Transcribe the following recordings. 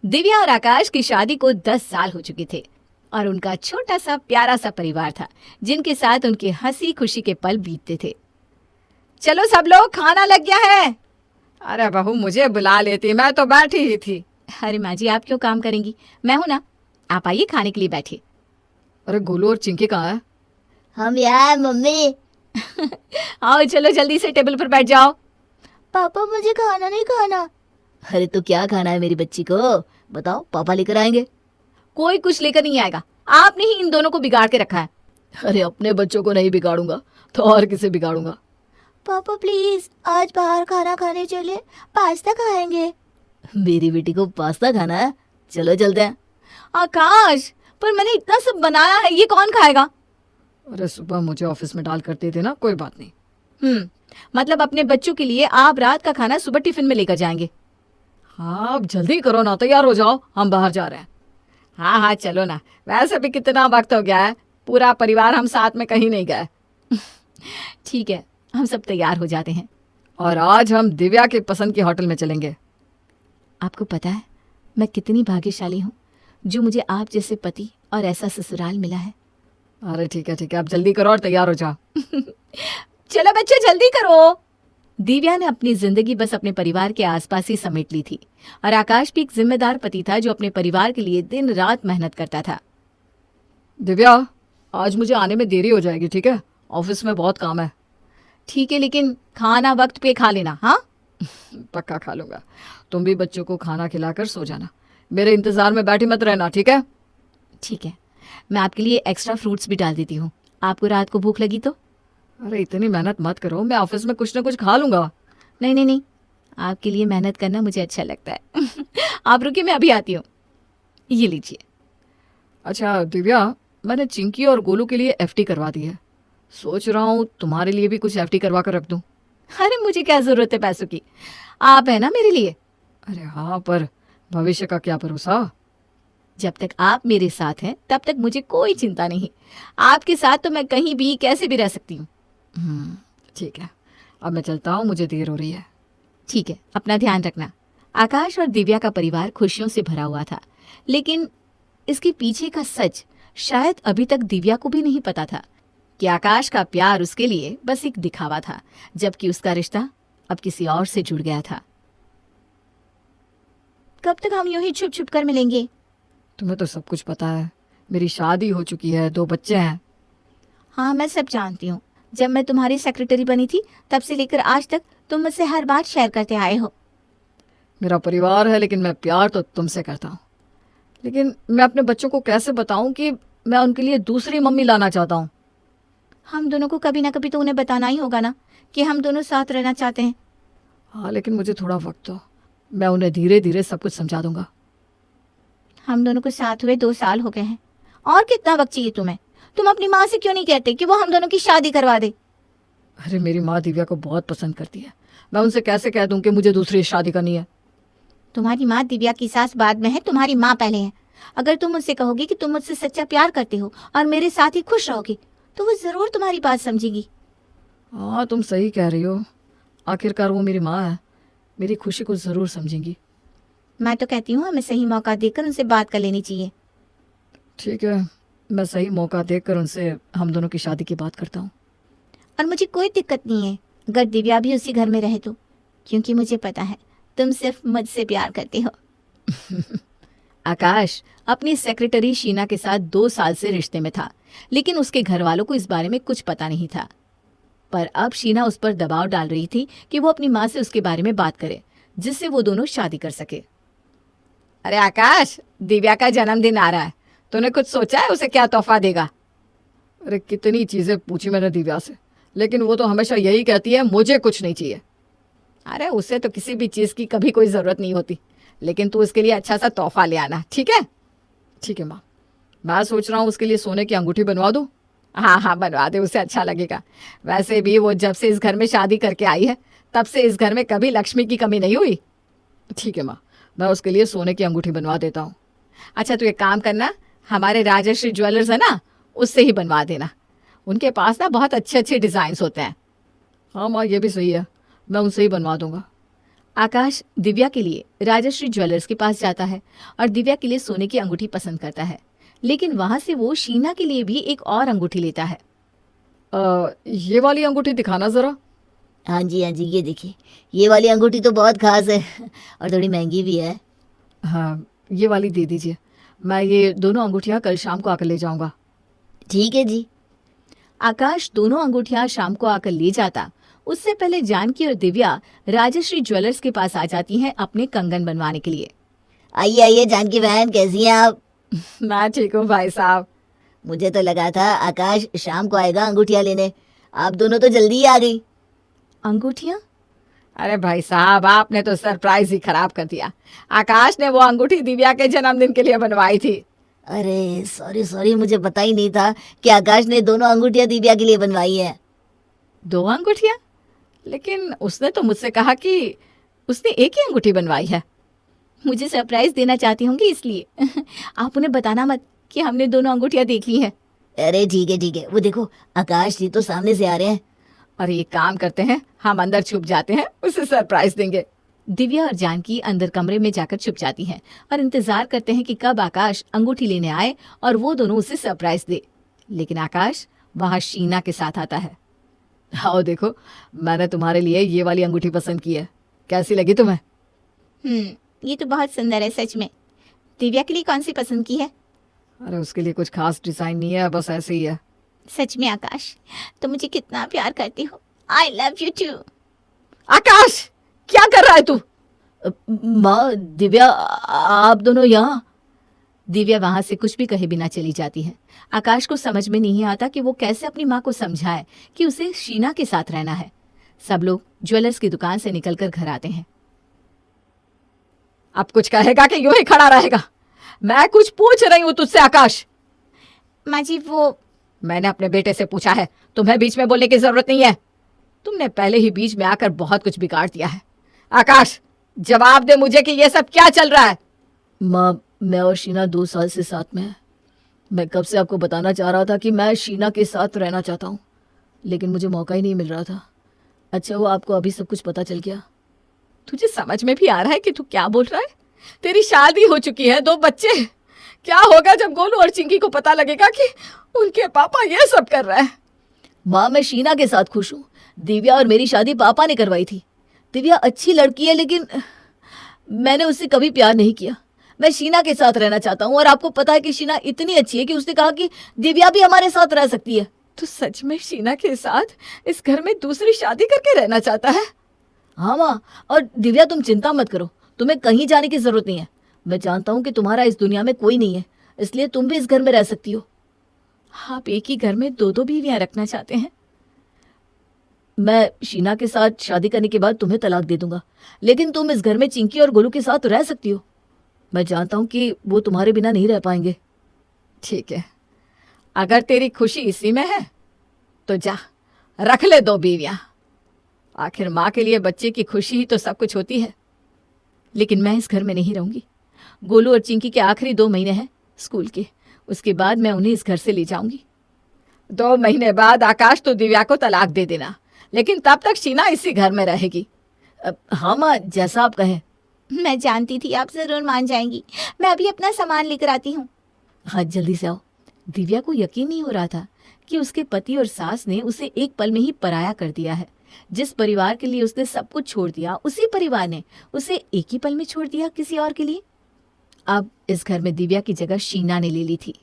दिव्या और आकाश की शादी को 10 साल हो चुके थे और उनका छोटा सा प्यारा सा परिवार था जिनके साथ उनके हंसी खुशी के पल बीतते थे। चलो सब लोग, खाना लग गया है। अरे बहू, मुझे बुला लेती, मैं तो बैठी ही थी। अरे माँ जी, आप क्यों काम करेंगी, मैं हूं ना। आप आइए, खाने के लिए बैठिए। अरे गोलू और चिंकी कहाँ है? हम यहाँ मम्मी। आओ चलो जल्दी से टेबल पर बैठ जाओ। पापा मुझे खाना नहीं खाना। अरे तो क्या खाना है मेरी बच्ची को, बताओ, पापा लेकर आएंगे। कोई कुछ लेकर नहीं आएगा, आपने ही इन दोनों को बिगाड़ के रखा है। अरे अपने बच्चों को नहीं बिगाड़ूंगा तो और किसे बिगाड़ूंगा। पापा प्लीज आज बाहर खाना खाने चले, पास्ता खाएंगे। मेरी बेटी को पास्ता खाना है, चलो चलते हैं। आकाश, पर मैंने इतना सब बनाया है, ये कौन खाएगा? अरे सुबह मुझे ऑफिस में डाल करते थे ना, कोई बात नहीं। मतलब अपने बच्चों के लिए आप रात का खाना सुबह टिफिन में लेकर जाएंगे? हाँ, अब जल्दी करो ना, तैयार हो जाओ, हम बाहर जा रहे हैं। हाँ हाँ चलो ना, वैसे भी कितना वक्त हो गया है, पूरा परिवार हम साथ में कहीं नहीं गए। ठीक है, हम सब तैयार हो जाते हैं। और आज हम दिव्या के पसंद के होटल में चलेंगे। आपको पता है मैं कितनी भाग्यशाली हूँ जो मुझे आप जैसे पति और ऐसा ससुराल मिला है। अरे ठीक है, अब जल्दी करो और तैयार हो जाओ। चलो बच्चे जल्दी करो। दिव्या ने अपनी जिंदगी बस अपने परिवार के आसपास ही समेट ली थी और आकाश भी एक जिम्मेदार पति था जो अपने परिवार के लिए दिन रात मेहनत करता था। दिव्या, आज मुझे आने में देरी हो जाएगी, ठीक है? ऑफिस में बहुत काम है। ठीक है, लेकिन खाना वक्त पे खा लेना। हाँ पक्का खा लूंगा। तुम भी बच्चों को खाना खिलाकर सो जाना, मेरे इंतजार में बैठी मत रहना, ठीक है? ठीक है, मैं आपके लिए एक्स्ट्रा फ्रूट्स भी डाल देती हूँ, आपको रात को भूख लगी तो। अरे इतनी मेहनत मत करो, मैं ऑफिस में कुछ ना कुछ खा लूंगा। नहीं नहीं नहीं, आपके लिए मेहनत करना मुझे अच्छा लगता है। आप रुकिए, मैं अभी आती हूँ। ये लीजिए। अच्छा दिव्या, मैंने चिंकी और गोलू के लिए एफडी करवा दी है, सोच रहा हूँ तुम्हारे लिए भी कुछ एफडी करवा कर रख दूं। अरे मुझे क्या जरूरत है पैसों की, आप है ना मेरे लिए। अरे हाँ, पर भविष्य का क्या भरोसा। जब तक आप मेरे साथ हैं तब तक मुझे कोई चिंता नहीं। आपके साथ तो मैं कहीं भी कैसे भी रह सकती हूँ। ठीक है, अब मैं चलता हूँ, मुझे देर हो रही है। ठीक है, अपना ध्यान रखना। आकाश और दिव्या का परिवार खुशियों से भरा हुआ था, लेकिन इसके पीछे का सच शायद अभी तक दिव्या को भी नहीं पता था कि आकाश का प्यार उसके लिए बस एक दिखावा था, जबकि उसका रिश्ता अब किसी और से जुड़ गया था। कब तक हम यूं ही छुप छुप कर मिलेंगे? तुम्हें तो सब कुछ पता है, मेरी शादी हो चुकी है, 2 बच्चे हैं। हाँ मैं सब जानती हूँ, जब मैं तुम्हारी सेक्रेटरी बनी थी तब से लेकर आज तक तुम मुझसे हर बात शेयर करते आए हो। मेरा परिवार है, लेकिन मैं प्यार तो तुमसे करता हूँ। लेकिन मैं अपने बच्चों को कैसे बताऊं कि मैं उनके लिए दूसरी मम्मी लाना चाहता हूँ। हम दोनों को कभी ना कभी तो उन्हें बताना ही होगा ना कि हम दोनों साथ रहना चाहते हैं। हाँ, लेकिन मुझे थोड़ा वक्त दो, मैं उन्हें धीरे धीरे सब कुछ समझा दूंगा। हम दोनों को साथ हुए 2 साल हो गए हैं, और कितना वक्त चाहिए तुम्हें? तुम अपनी माँ से क्यों नहीं कहते कि वो हम दोनों की शादी करवा दे? अरे मेरी माँ दिव्या को बहुत पसंद करती है, मैं उनसे कैसे कह दूं कि मुझे दूसरी शादी करनी है। तुम्हारी माँ दिव्या की सास बाद में है, तुम्हारी माँ पहले है। अगर तुम मुझसे कहोगी कि तुम मुझसे सच्चा प्यार करते हो और मेरे साथ ही खुश रहोगे तो वो जरूर तुम्हारी बात समझेगी। हाँ तुम सही कह रही हो, आखिरकार वो मेरी माँ है, मेरी खुशी को जरूर समझेंगी। मैं तो कहती हूँ हमें सही मौका देकर उनसे बात कर लेनी चाहिए। ठीक है, मैं सही मौका देखकर उनसे हम दोनों की शादी की बात करता हूँ। और मुझे कोई दिक्कत नहीं है अगर दिव्या भी उसी घर में रहे तो, क्योंकि मुझे पता है तुम सिर्फ मुझसे प्यार करते हो। आकाश अपनी सेक्रेटरी शीना के साथ 2 साल से रिश्ते में था, लेकिन उसके घर वालों को इस बारे में कुछ पता नहीं था। पर अब शीना उस पर दबाव डाल रही थी कि वो अपनी माँ से उसके बारे में बात करे, जिससे वो दोनों शादी कर सके। अरे आकाश, दिव्या का जन्मदिन आ रहा है, तूने कुछ सोचा है उसे क्या तोहफा देगा? अरे कितनी चीजें पूछी मैंने दिव्या से, लेकिन वो तो हमेशा यही कहती है मुझे कुछ नहीं चाहिए। अरे उसे तो किसी भी चीज की कभी कोई जरूरत नहीं होती, लेकिन तू उसके लिए अच्छा सा तोहफा ले आना, ठीक है? ठीक है माँ, मैं सोच रहा हूँ उसके लिए सोने की अंगूठी बनवा दूँ। हाँ हाँ बनवा दे, उसे अच्छा लगेगा। वैसे भी वो जब से इस घर में शादी करके आई है तब से इस घर में कभी लक्ष्मी की कमी नहीं हुई। ठीक है माँ, मैं उसके लिए सोने की अंगूठी बनवा देता हूँ। अच्छा तू एक काम करना, हमारे राजश्री ज्वेलर्स है ना, उससे ही बनवा देना। उनके पास ना बहुत अच्छे अच्छे डिजाइन होते हैं। हाँ माँ, ये भी सही है, मैं उनसे ही बनवा दूंगा। आकाश दिव्या के लिए राजश्री ज्वेलर्स के पास जाता है और दिव्या के लिए सोने की अंगूठी पसंद करता है, लेकिन वहां से वो शीना के लिए भी एक और अंगूठी लेता है। ये वाली अंगूठी दिखाना ज़रा। हाँ जी ये देखिए, ये वाली अंगूठी तो बहुत खास है और थोड़ी महंगी भी है। हाँ, ये वाली दे दीजिए। मैं ये दोनों अंगूठियाँ कल शाम को आकर ले जाऊँगा। ठीक है जी। आकाश दोनों अंगूठियां शाम को आकर ले जाता। उससे पहले जानकी और दिव्या राजश्री ज्वेलर्स के पास आ जाती हैं अपने कंगन बनवाने के लिए। आइए जानकी बहन, कैसी हैं आप? मैं ठीक हूँ भाई साहब। मुझे तो लगा था आकाश शाम को आएगा अंगूठियाँ लेने, आप दोनों तो जल्दी ही आ गई। अंगूठियां? अरे भाई साहब, आपने तो सरप्राइज ही खराब कर दिया। आकाश ने वो अंगूठी दिव्या के जन्मदिन के लिए बनवाई थी। अरे सॉरी, मुझे पता ही नहीं था कि आकाश ने दोनों अंगूठियाँ दिव्या के लिए बनवाई है। 2 अंगूठियां? लेकिन उसने तो मुझसे कहा कि उसने एक ही अंगूठी बनवाई है। मुझे सरप्राइज देना चाहती होंगी इसलिए। आप उन्हें बताना मत कि हमने दोनों अंगूठियां देख ली हैं। अरे ठीक है, वो देखो आकाश जी तो सामने से आ रहे हैं। और ये काम करते हैं, हम अंदर छुप जाते हैं, उसे सरप्राइज देंगे। दिव्या और जानकी अंदर कमरे में जाकर छुप जाती हैं और इंतजार करते हैं कि कब आकाश अंगूठी लेने आए और वो दोनों उसे सरप्राइज दे। लेकिन आकाश वहां शीना के साथ आता है। आओ देखो, मैंने तुम्हारे लिए ये वाली अंगूठी पसंद की है, कैसी लगी तुम्हें? ये तो बहुत सुंदर है सच में। दिव्या के लिए कौन सी पसंद की है? अरे उसके लिए कुछ खास डिजाइन नहीं है, बस ऐसे ही है। सच में आकाश, तुम मुझे कितना प्यार करती हो। I love you too. Akash, क्या कर रहा है तू? माँ, दिव्या आप दोनों यहाँ? दिव्या वहां से कुछ भी कहे बिना चली जाती है। आकाश को समझ में नहीं आता कि वो कैसे अपनी माँ को समझाए कि उसे शीना के साथ रहना है। सब लोग ज्वेलर्स की दुकान से निकलकर घर आते हैं। अब कुछ कहेगा कि यूं ही खड़ा रहेगा? मैं कुछ पूछ रही हूं तुझसे आकाश। माँ जी, वो मैंने अपने बेटे से पूछा है, तुम्हें बीच में बोलने की जरूरत नहीं है। तुमने पहले ही बीच में आकर बहुत कुछ बिगाड़ दिया है। आकाश, जवाब दे मुझे कि ये सब क्या चल रहा है? माँ, मैं और शीना 2 साल से साथ में है। मैं कब से आपको बताना चाह रहा था कि मैं शीना के साथ रहना चाहता हूँ, लेकिन मुझे मौका ही नहीं मिल रहा था। अच्छा हुआ आपको अभी सब कुछ पता चल गया। तुझे समझ में भी आ रहा है कि तू क्या बोल रहा है? तेरी शादी हो चुकी है, 2 बच्चे। क्या होगा जब गोलू और चिंकी को पता लगेगा कि उनके पापा ये सब कर रहे हैं? माँ, मैं शीना के साथ खुश हूँ। दिव्या और मेरी शादी पापा ने करवाई थी। दिव्या अच्छी लड़की है, लेकिन मैंने उससे कभी प्यार नहीं किया। मैं शीना के साथ रहना चाहता हूँ और आपको पता है कि शीना इतनी अच्छी है कि उसने कहा कि दिव्या भी हमारे साथ रह सकती है। तू सच में शीना के साथ इस घर में दूसरी शादी करके रहना चाहता है? हाँ माँ, और दिव्या तुम चिंता मत करो, तुम्हें कहीं जाने की जरूरत नहीं है। मैं जानता हूँ कि तुम्हारा इस दुनिया में कोई नहीं है, इसलिए तुम भी इस घर में रह सकती हो। आप एक ही घर में 2 बीवियां रखना चाहते हैं? मैं शीना के साथ शादी करने के बाद तुम्हें तलाक दे दूंगा, लेकिन तुम इस घर में चिंकी और गोलू के साथ रह सकती हो। मैं जानता हूँ कि वो तुम्हारे बिना नहीं रह पाएंगे। ठीक है, अगर तेरी खुशी इसी में है तो जा, रख ले 2 बीवियां। आखिर माँ के लिए बच्चे की खुशी ही तो सब कुछ होती है। लेकिन मैं इस घर में नहीं रहूंगी। गोलू और चिंकी के आखिरी 2 महीने हैं स्कूल के, उसके बाद मैं उन्हें इस घर से ले जाऊंगी। 2 महीने बाद आकाश तो दिव्या को तलाक दे देना, लेकिन तब तक शीना इसी घर में रहेगी। हाँ माँ, जैसा आप कहें। मैं जानती थी आप जरूर मान जाएंगी। मैं अभी अपना सामान लेकर आती हूँ। हाँ, जल्दी से आओ। दिव्या को यकीन नहीं हो रहा था कि उसके पति और सास ने उसे एक पल में ही पराया कर दिया है। जिस परिवार के लिए उसने सब कुछ छोड़ दिया, उसी परिवार ने उसे एक ही पल में छोड़ दिया किसी और के लिए। अब इस घर में दिव्या की जगह शीना ने ले ली थी।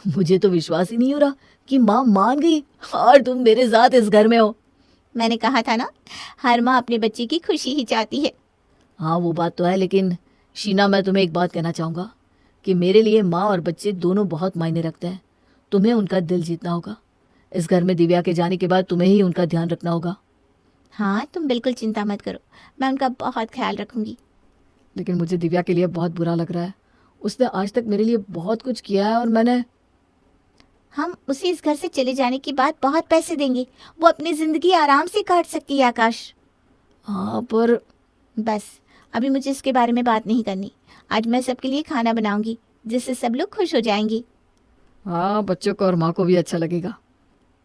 मुझे तो विश्वास ही नहीं हो रहा कि माँ मान गई और तुम मेरे साथ इस घर में हो। मैंने कहा था ना, हर माँ अपने बच्चे की खुशी ही चाहती है। हाँ, वो बात तो है, लेकिन शीना, मैं तुम्हें एक बात कहना चाहूँगा कि मेरे लिए माँ और बच्चे दोनों बहुत मायने रखते हैं। तुम्हें उनका दिल जीतना होगा। इस घर में दिव्या के जाने के बाद तुम्हें ही उनका ध्यान रखना होगा। हाँ, तुम बिल्कुल चिंता मत करो, मैं उनका बहुत ख्याल रखूंगी। लेकिन मुझे दिव्या के लिए बहुत बुरा लग रहा है। उसने आज तक मेरे लिए बहुत कुछ किया है और हम उसे इस घर से चले जाने के बाद बहुत पैसे देंगे। वो अपनी जिंदगी आराम से काट सकती है आकाश। हाँ, पर बस अभी मुझे इसके बारे में बात नहीं करनी। आज मैं सबके लिए खाना बनाऊंगी जिससे सब लोग खुश हो जाएंगे। हाँ, बच्चों को और माँ को भी अच्छा लगेगा।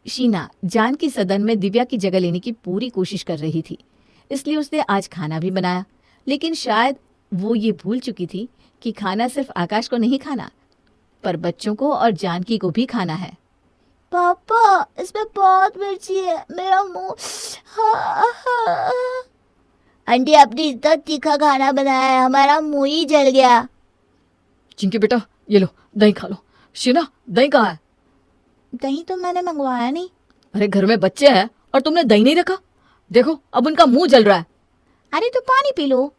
शीना जानकी सदन में दिव्या की जगह लेने की पूरी कोशिश कर रही थी, इसलिए उसने आज खाना भी बनाया। लेकिन शायद वो ये भूल चुकी थी कि खाना सिर्फ आकाश को नहीं खाना, पर बच्चों को और जानकी को भी खाना है। पापा इसमें बहुत मिर्ची है, मेरा मुंह। आंटी आपने इतना तीखा खाना बनाया है, हमारा मुंह ही जल गया। चिंकी बेटा ये लो दही खा लो। शीना दही कहाँ है? दही तो मैंने मंगवाया नहीं। अरे घर में बच्चे हैं और तुमने दही नहीं रखा? देखो अब उनका मुंह जल रहा है। अरे तो पानी पी लो।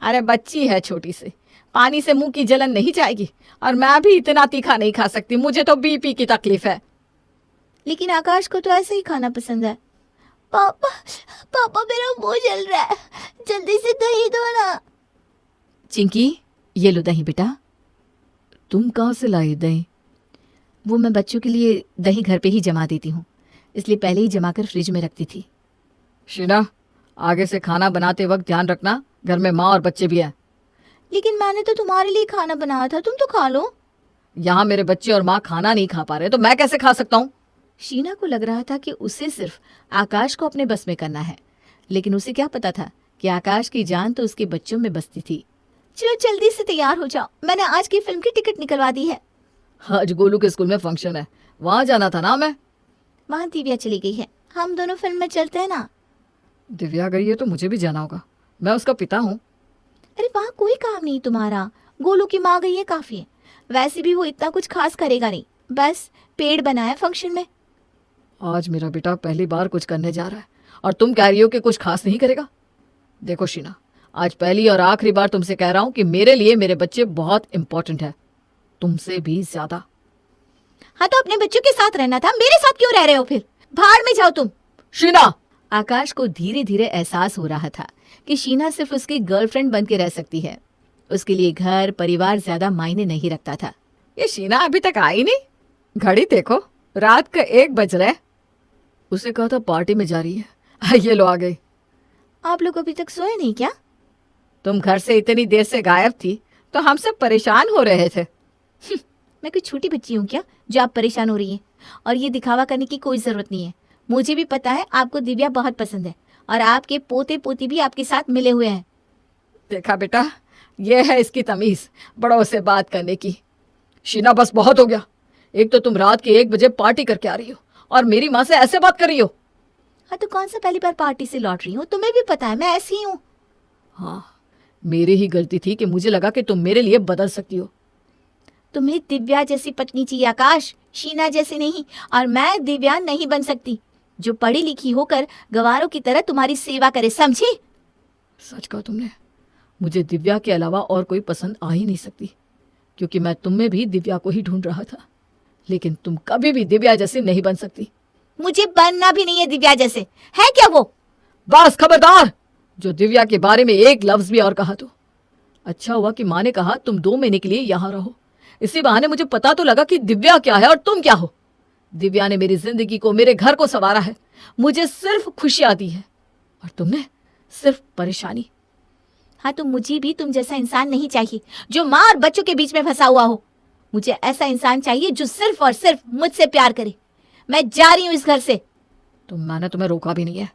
अरे बच्ची है छोटी सी, पानी से मुंह की जलन नहीं जाएगी। और मैं भी इतना तीखा नहीं खा सकती, मुझे तो बीपी की तकलीफ है। लेकिन आकाश को तो ऐसे ही खाना पसंद है। पापा पापा मेरा मुंह जल रहा है, जल्दी से दही दो ना। चिंकी ये लो दही बेटा। तुम कहाँ से लाई दही? वो मैं बच्चों के लिए दही घर पे ही जमा देती हूँ, इसलिए पहले ही जमा कर फ्रिज में रखती थी। शीना आगे से खाना बनाते वक्त ध्यान रखना, घर में माँ और बच्चे भी हैं। लेकिन मैंने तो तुम्हारे लिए खाना बनाया था, तुम तो खा लो। यहाँ मेरे बच्चे और माँ खाना नहीं खा पा रहे तो मैं कैसे खा सकता हूँ? शीना को लग रहा था कि उसे सिर्फ आकाश को अपने बस में करना है, लेकिन उसे क्या पता था कि आकाश की जान तो उसके बच्चों में बसती थी। चलो जल्दी से तैयार हो जाओ, मैंने आज की फिल्म की टिकट निकलवा दी है। आज गोलू के स्कूल में फंक्शन है, वहां जाना था ना। मैं वहाँ दिव्या चली गई है, हम दोनों फिल्म में चलते हैं ना। दिव्या गई है तो मुझे भी जाना होगा, मैं उसका पिता हूँ। अरे वहाँ कोई काम नहीं तुम्हारा, गोलू की माँ गई है काफी है। वैसे भी वो इतना कुछ खास करेगा नहीं, बस पेड़ बनाया फंक्शन में। आज मेरा बेटा पहली बार कुछ करने जा रहा है और तुम कह रही हो कि कुछ खास नहीं करेगा। देखो शीना, आज पहली और आखिरी बार तुमसे कह रहा हूँ कि मेरे लिए मेरे बच्चे बहुत इंपॉर्टेंट है, तुमसे भी ज्यादा। हाँ तो अपने बच्चों के साथ रहना था, मेरे साथ क्यों रह रहे हो फिर? भाड़ में जाओ तुम। शीना आकाश को धीरे धीरे एहसास हो रहा था कि शीना सिर्फ उसकी गर्लफ्रेंड बन के रह सकती है। उसके लिए घर परिवार ज्यादा मायने नहीं रखता था। ये शीना अभी तक आई नहीं, घड़ी देखो रात का 1 बज रहा है। उसे कहा था पार्टी में जा रही है, ये लो आ गई। आप लोग अभी तक सोए नहीं क्या? तुम घर से इतनी देर से गायब थी तो हम सब परेशान हो रहे थे। मैं कोई छोटी बच्ची हूँ क्या जो आप परेशान हो रही हैं? और ये दिखावा करने की कोई जरूरत नहीं है। मुझे भी पता है आपको दिव्या बहुत पसंद है और आपके पोते पोती भी आपके साथ मिले हुए हैं। देखा बेटा, ये है इसकी तमीज, बड़ों से बात करने की। शीना बस बहुत हो गया, एक तो तुम रात के 1 बजे पार्टी करके आ रही हो और मेरी माँ से ऐसे बात कर रही हो। हाँ तो कौन सा पहली बार पार्टी से लौट रही हूँ, तुम्हें भी पता है मैं ऐसी ही हूँ। हाँ मेरी ही गलती थी कि मुझे लगा कि तुम मेरे लिए बदल सकती हो। तुम्हें दिव्या जैसी पत्नी चाहिए आकाश, शीना जैसी नहीं। और मैं दिव्या नहीं बन सकती जो पढ़ी लिखी होकर गवारों की तरह तुम्हारी सेवा करे, समझी? सच कहा तुमने, मुझे दिव्या के अलावा और कोई पसंद आ ही नहीं सकती, क्योंकि मैं तुम में भी दिव्या को ही ढूंढ रहा था। लेकिन तुम कभी भी दिव्या जैसी नहीं बन सकती। मुझे बनना भी नहीं है दिव्या जैसे, है क्या वो? बस खबरदार, जो दिव्या के बारे में एक लफ्ज भी और कहा तो। अच्छा हुआ कि माँ ने कहा तुम 2 महीने के लिए यहाँ रहो, इसी बहाने मुझे पता तो लगा कि दिव्या क्या है और तुम क्या हो। दिव्या ने मेरी जिंदगी को, मेरे घर को संवारा है, मुझे सिर्फ खुशियां दी है और तुमने सिर्फ परेशानी। हाँ तो मुझे भी तुम जैसा इंसान नहीं चाहिए जो माँ और बच्चों के बीच में फंसा हुआ हो। मुझे ऐसा इंसान चाहिए जो सिर्फ और सिर्फ मुझसे प्यार करे। मैं जा रही हूँ इस घर से। तो मैंने तुम्हें रोका भी नहीं है।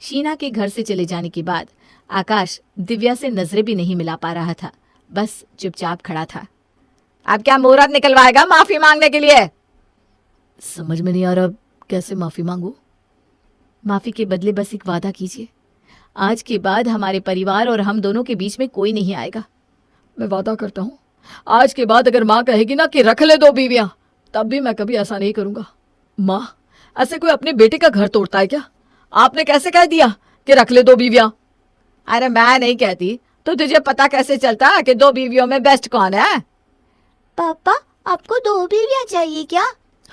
शीना के घर से चले जाने के बाद आकाश दिव्या से नजरें भी नहीं मिला पा रहा था, बस चुपचाप खड़ा था। अब क्या मुहूर्त निकलवाएगा माफी मांगने के लिए? समझ में नहीं आ रहा कैसे माफी मांगू। माफी के बदले बस एक वादा कीजिए, आज के बाद हमारे परिवार और हम दोनों के बीच में कोई नहीं आएगा। मैं वादा करता हूँ, आज के बाद अगर माँ कहेगी ना कि रख ले 2 बीवियां, तब भी मैं कभी ऐसा नहीं करूंगा। माँ, ऐसे कोई अपने बेटे का घर तोड़ता है क्या? आपने कैसे कह दिया कि रख ले 2 बीवियां? अरे मैं नहीं कहती तो तुझे पता कैसे चलता है कि 2 बीवियों में बेस्ट कौन है? पापा आपको 2 बीवियां चाहिए क्या?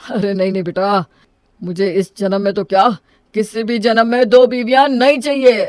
अरे नहीं नहीं बेटा, मुझे इस जन्म में तो क्या, किसी भी जन्म में 2 बीवियां नहीं चाहिए।